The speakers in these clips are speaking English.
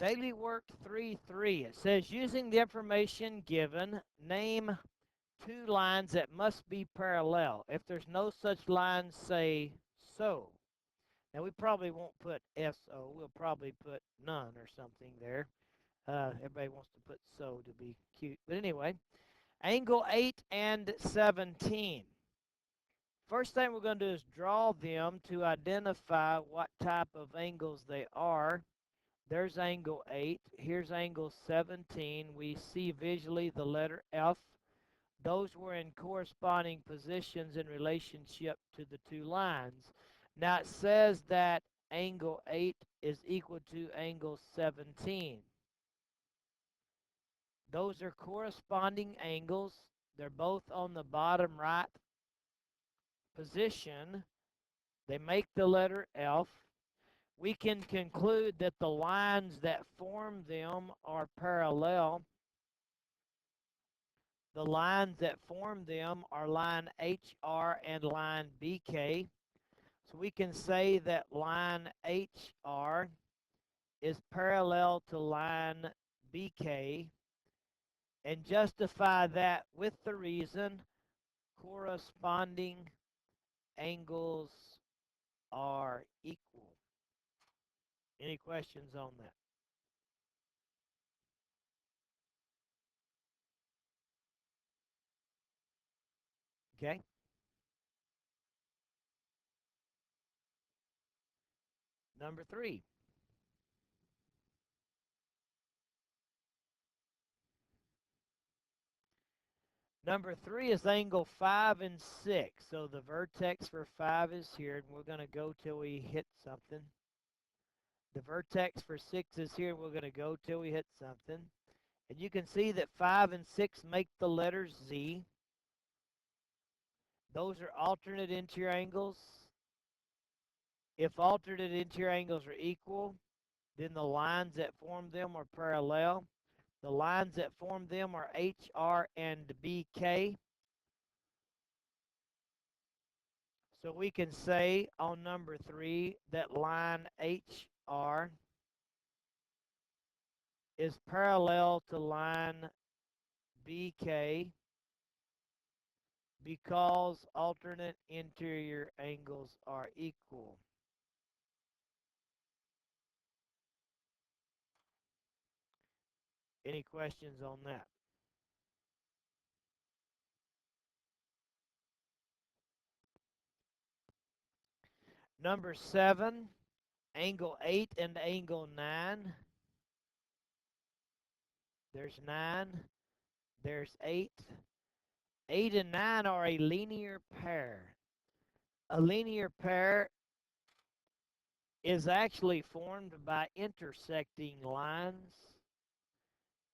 Daily work 3-3. It says, using the information given, name two lines that must be parallel. If there's no such line, say so. Now, we probably won't put SO. We'll probably put none or something there. Everybody wants to put so to be cute. But anyway, angle 8 and 17. First thing we're going to do is draw them to identify what type of angles they are. There's angle 8. Here's angle 17. We see visually the letter F. Those were in corresponding positions in relationship to the two lines. Now it says that angle 8 is equal to angle 17. Those are corresponding angles. They're both on the bottom right position. They make the letter F. We can conclude that the lines that form them are parallel. The lines that form them are line HR and line BK. So we can say that line HR is parallel to line BK and justify that with the reason corresponding angles are equal. Any questions on that? Okay. Number 3. Number 3 is angle 5 and 6. So the vertex for 5 is here, and we're going to go till we hit something. The vertex for 6 is here, and we're going to go till we hit something. And you can see that 5 and 6 make the letter Z. Those are alternate interior angles. If alternate interior angles are equal, then the lines that form them are parallel. The lines that form them are HR and BK. So we can say on number 3 that line HR is parallel to line BK because alternate interior angles are equal. Any questions on that? Number 7, angle 8 and angle 9. There's 9. There's 8. 8 and 9 are a linear pair. A linear pair is actually formed by intersecting lines.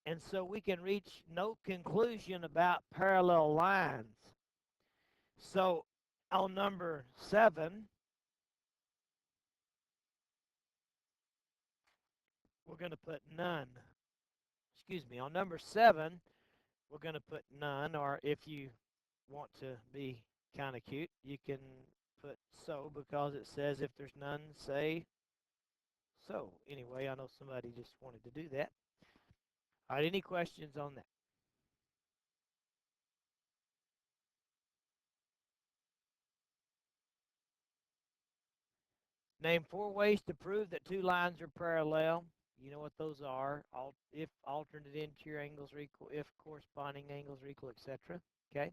And so we can reach no conclusion about parallel lines. So on number 7, we're going to put none. Excuse me, on number 7, we're going to put none, or if you want to be kind of cute, you can put so because it says if there's none, say so. Anyway, I know somebody just wanted to do that. All right, any questions on that? Name 4 ways to prove that two lines are parallel. You know what those are. If alternate interior angles are equal, if corresponding angles are equal, etc. Okay.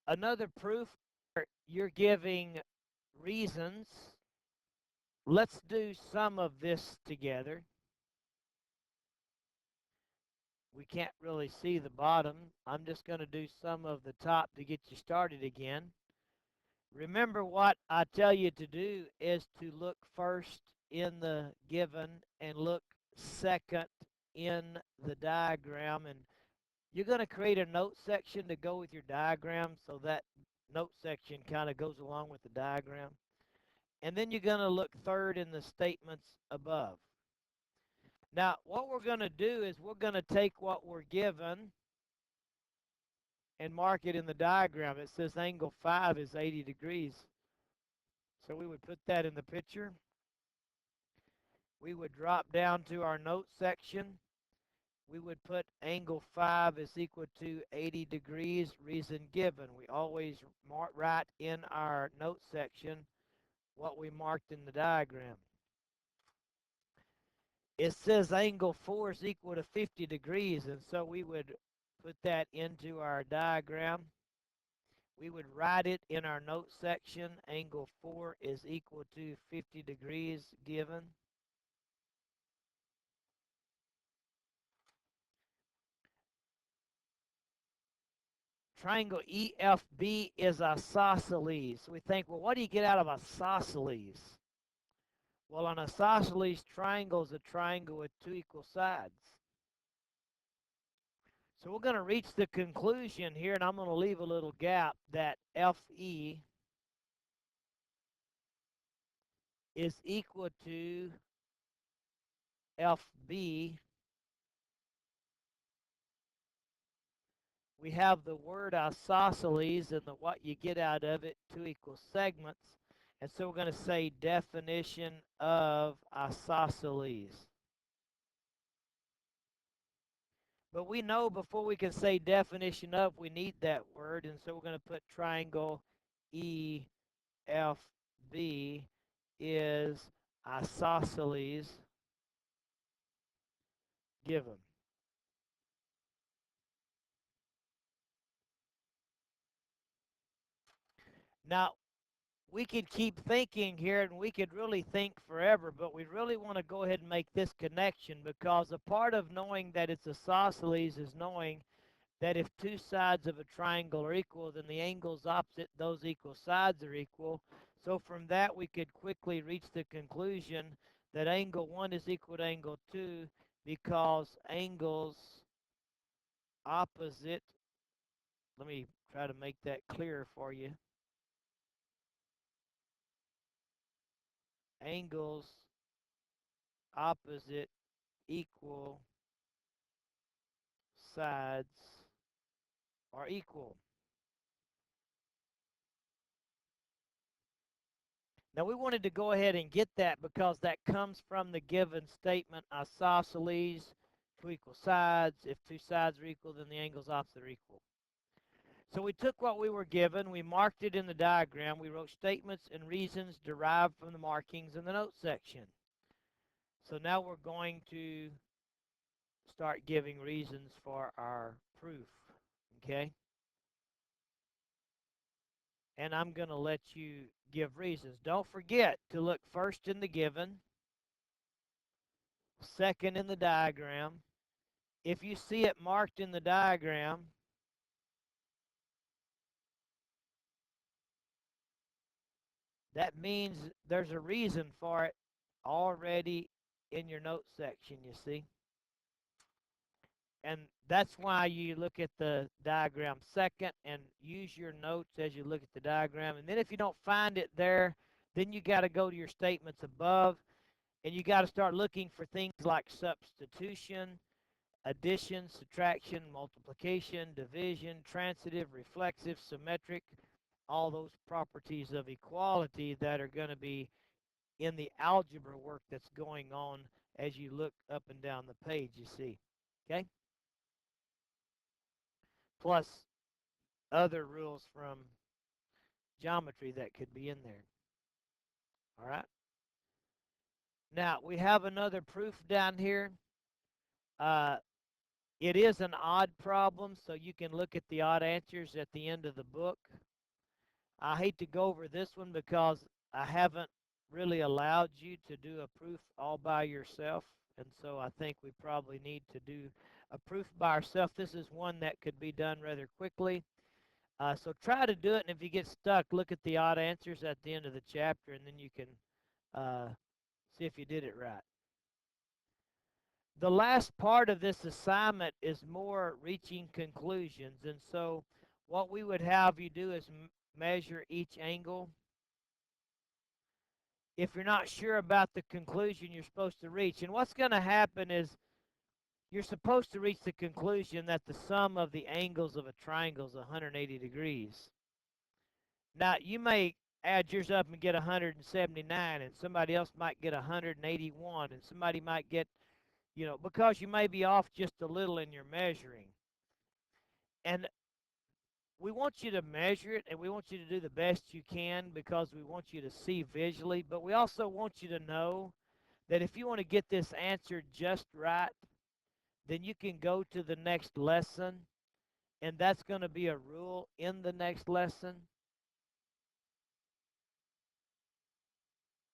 Another proof, you're giving reasons. Let's do some of this together. We can't really see the bottom. I'm just going to do some of the top to get you started again. Remember, what I tell you to do is to look first in the given and look second in the diagram. And you're going to create a note section to go with your diagram so that note section kind of goes along with the diagram. And then you're going to look third in the statements above. Now, what we're going to do is we're going to take what we're given and mark it in the diagram. It says angle 5 is 80 degrees. So we would put that in the picture. We would drop down to our note section. We would put angle 5 is equal to 80 degrees, reason given. We always write in our note section what we marked in the diagram. It says angle 4 is equal to 50 degrees, and so we would put that into our diagram. We would write it in our note section. Angle 4 is equal to 50 degrees given. Triangle EFB is isosceles. So we think, well, what do you get out of isosceles? Well, an isosceles triangle is a triangle with two equal sides. So we're going to reach the conclusion here, and I'm going to leave a little gap, that FE is equal to FB. We have the word isosceles and what you get out of it, two equal segments. And so we're going to say definition of isosceles. But we know before we can say definition of, we need that word. And so we're going to put triangle EFB is isosceles given. Now, we could keep thinking here and we could really think forever, but we really want to go ahead and make this connection, because a part of knowing that it's isosceles is knowing that if two sides of a triangle are equal, then the angles opposite those equal sides are equal. So from that, we could quickly reach the conclusion that angle 1 is equal to angle 2, because angles opposite, let me try to make that clearer for you. Angles opposite equal sides are equal. Now we wanted to go ahead and get that because that comes from the given statement, isosceles, two equal sides. If two sides are equal, then the angles opposite are equal. So we took what we were given, we marked it in the diagram, we wrote statements and reasons derived from the markings in the note section. So now we're going to start giving reasons for our proof, okay? And I'm going to let you give reasons. Don't forget to look first in the given, second in the diagram. If you see it marked in the diagram, that means there's a reason for it already in your notes section, you see. And that's why you look at the diagram second and use your notes as you look at the diagram. And then if you don't find it there, then you got to go to your statements above, and you got to start looking for things like substitution, addition, subtraction, multiplication, division, transitive, reflexive, symmetric, all those properties of equality that are going to be in the algebra work that's going on as you look up and down the page, you see. Okay? Plus other rules from geometry that could be in there. All right? Now, we have another proof down here. It is an odd problem, so you can look at the odd answers at the end of the book. I hate to go over this one because I haven't really allowed you to do a proof all by yourself, and so I think we probably need to do a proof by ourselves. This is one that could be done rather quickly. So try to do it, and if you get stuck, look at the odd answers at the end of the chapter, and then you can see if you did it right. The last part of this assignment is more reaching conclusions, and so what we would have you do is measure each angle. If you're not sure about the conclusion you're supposed to reach, and what's going to happen is you're supposed to reach the conclusion that the sum of the angles of a triangle is 180 degrees. Now, you may add yours up and get 179, and somebody else might get 181, and somebody might get, because you may be off just a little in your measuring. And we want you to measure it, and we want you to do the best you can because we want you to see visually, but we also want you to know that if you want to get this answer just right, then you can go to the next lesson, and that's going to be a rule in the next lesson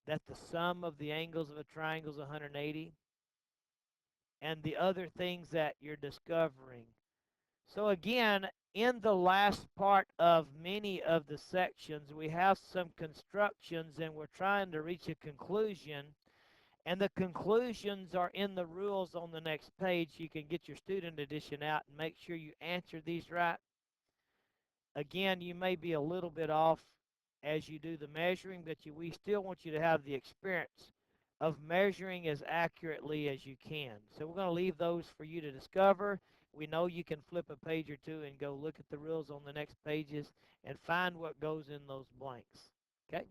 that the sum of the angles of a triangle is 180, and the other things that you're discovering. So again, in the last part of many of the sections, we have some constructions, and we're trying to reach a conclusion. And the conclusions are in the rules on the next page. You can get your student edition out and make sure you answer these right. Again, you may be a little bit off as you do the measuring, but we still want you to have the experience of measuring as accurately as you can. So we're going to leave those for you to discover. We know you can flip a page or two and go look at the rules on the next pages and find what goes in those blanks. Okay?